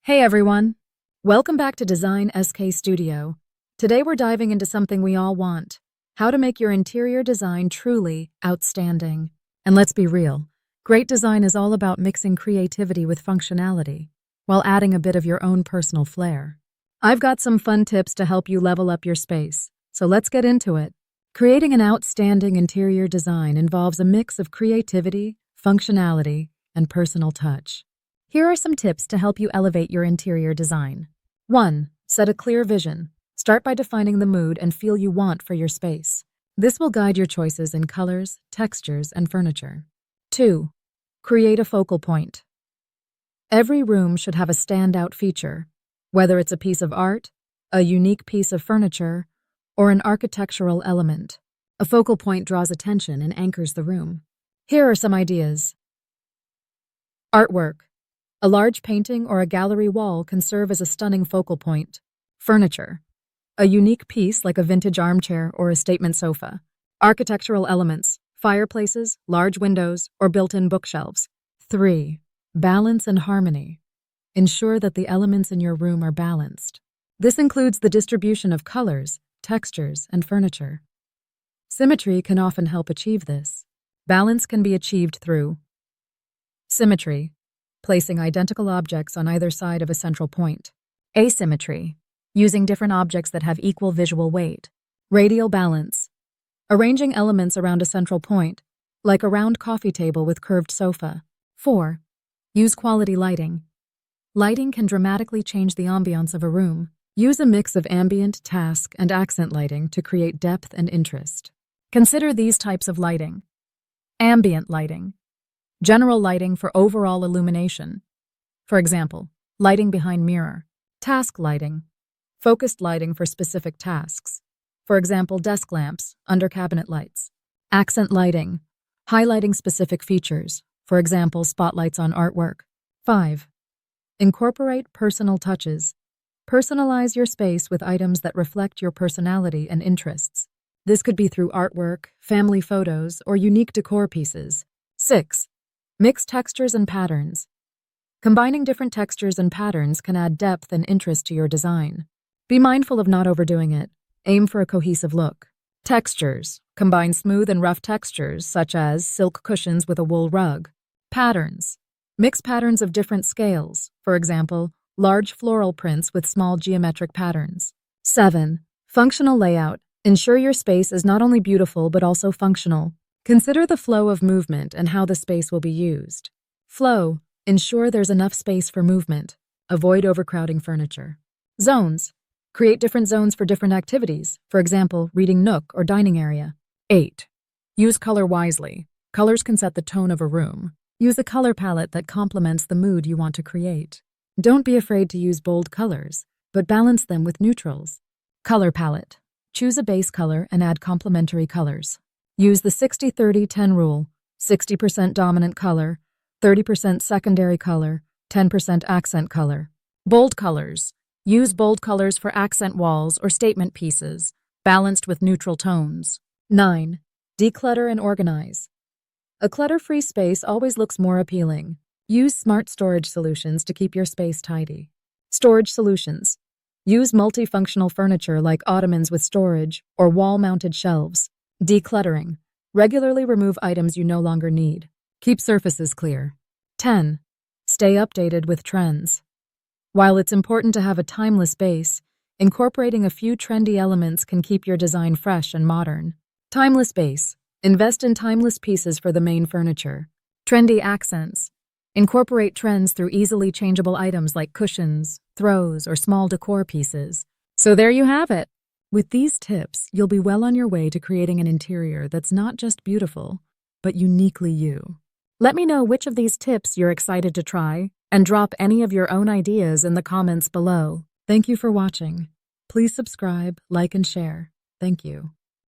Hey everyone! Welcome back to Design SK Studio. Today we're diving into something we all want: how to make your interior design truly outstanding. And let's be real, great design is all about mixing creativity with functionality, while adding a bit of your own personal flair. I've got some fun tips to help you level up your space, so let's get into it. Creating an outstanding interior design involves a mix of creativity, functionality, and personal touch. Here are some tips to help you elevate your interior design. 1. Set a clear vision. Start by defining the mood and feel you want for your space. This will guide your choices in colors, textures, and furniture. 2. Create a focal point. Every room should have a standout feature, whether it's a piece of art, a unique piece of furniture, or an architectural element. A focal point draws attention and anchors the room. Here are some ideas. Artwork. A large painting or a gallery wall can serve as a stunning focal point. Furniture. A unique piece like a vintage armchair or a statement sofa. Architectural elements. Fireplaces, large windows, or built-in bookshelves. 3. Balance and harmony. Ensure that the elements in your room are balanced. This includes the distribution of colors, textures, and furniture. Symmetry can often help achieve this. Balance can be achieved through symmetry, placing identical objects on either side of a central point. Asymmetry, using different objects that have equal visual weight. Radial balance, arranging elements around a central point, like a round coffee table with curved sofa. 4. Use quality lighting. Lighting can dramatically change the ambiance of a room. Use a mix of ambient, task, and accent lighting to create depth and interest. Consider these types of lighting. Ambient lighting. General lighting for overall illumination. For example, lighting behind mirror. Task lighting. Focused lighting for specific tasks. For example, desk lamps, under cabinet lights. Accent lighting. Highlighting specific features. For example, spotlights on artwork. 5. Incorporate personal touches. Personalize your space with items that reflect your personality and interests. This could be through artwork, family photos, or unique decor pieces. 6. Mix textures and patterns. Combining different textures and patterns can add depth and interest to your design. Be mindful of not overdoing it. Aim for a cohesive look. Textures. Combine smooth and rough textures, such as silk cushions with a wool rug. Patterns. Mix patterns of different scales, for example, large floral prints with small geometric patterns. 7. Functional layout. Ensure your space is not only beautiful but also functional. Consider the flow of movement and how the space will be used. Flow. Ensure there's enough space for movement. Avoid overcrowding furniture. Zones. Create different zones for different activities, for example, reading nook or dining area. 8. Use color wisely. Colors can set the tone of a room. Use a color palette that complements the mood you want to create. Don't be afraid to use bold colors, but balance them with neutrals. Color palette. Choose a base color and add complementary colors. Use the 60-30-10 rule: 60% dominant color, 30% secondary color, 10% accent color. Bold colors. Use bold colors for accent walls or statement pieces, balanced with neutral tones. 9. Declutter and organize. A clutter-free space always looks more appealing. Use smart storage solutions to keep your space tidy. Storage solutions. Use multifunctional furniture like ottomans with storage or wall-mounted shelves. Decluttering. Regularly remove items you no longer need. Keep surfaces clear. 10. Stay updated with trends. While it's important to have a timeless base, incorporating a few trendy elements can keep your design fresh and modern. Timeless base. Invest in timeless pieces for the main furniture. Trendy accents. Incorporate trends through easily changeable items like cushions, throws, or small decor pieces. So there you have it. With these tips, you'll be well on your way to creating an interior that's not just beautiful, but uniquely you. Let me know which of these tips you're excited to try, and drop any of your own ideas in the comments below. Thank you for watching. Please subscribe, like, and share. Thank you.